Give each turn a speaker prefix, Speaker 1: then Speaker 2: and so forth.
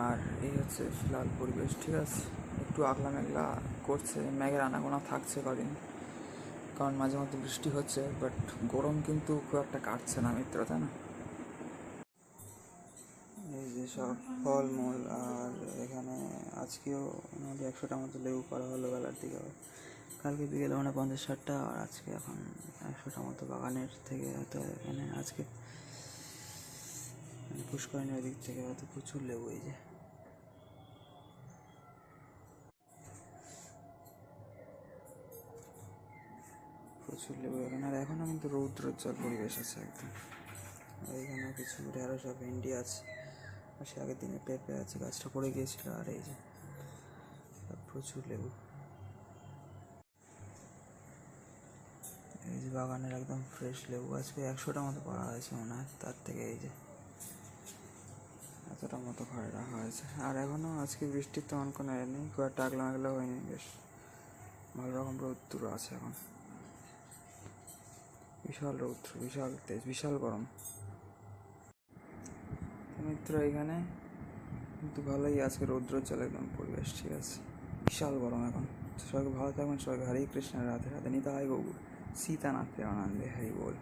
Speaker 1: আর এই হচ্ছে ফিলহাল পরিবেশ, ঠিক আছে। একটু আগলা মেঘলা করছে, মেঘের আনাগোনা থাকছে কদিন, কারণ মাঝে মধ্যে বৃষ্টি হচ্ছে, বাট গরম কিন্তু খুব একটা কাটছে না মিত্র, তাই না? এই যে সব ফলমূল, আর এখানে আজকেও আমাদের 100টার মতো লেবু করা হলো বেলার দিকে। কালকে বিকেলে 50-60টা, আর আজকে এখন 100টার মতো বাগানের থেকে হয়তো এখানে আজকে পুষ্করিণীর দিক থেকে হয়তো প্রচুর লেবু। এই যে প্রচুর লেবু এখানে, আর এখনও কিন্তু রৌদ্রোজ্জ্বল পরিবেশ আছে একদম। আর এখানে কিছু ঢেঁড়স আর ভেন্ডি আছে, আর সে আগের দিনে পেঁপে আছে, গাছটা পড়ে গিয়েছিল। আর এই যে প্রচুর লেবু, এই যে বাগানের একদম ফ্রেশ লেবু। আজকে 100টার মতো পাড়া হয়েছে মনে হয়, তার থেকে এই যে এতটার মতো ঘরে রাখা হয়েছে। আর এখনও আজকে বৃষ্টির তেমন কোনো এ নেই, খুব একটা আগলা মেঘলা হয়নি, বেশ ভালো রকম রৌদ্র আছে এখন। বিশাল রৌদ্র, বিশাল তেজ, বিশাল গরম। মিত্র এখানে কিন্তু ভালোই আজকে রৌদ্রোজ্জ্বল একদম পরিবেশ, ঠিক আছে। বিশাল গরম এখন। সবাইকে ভালো থাকবেন, সবাইকে হরে কৃষ্ণ, রাধে রাধে, নিতাই গৌর সীতানাথ প্রেমানন্দে, হরি বল।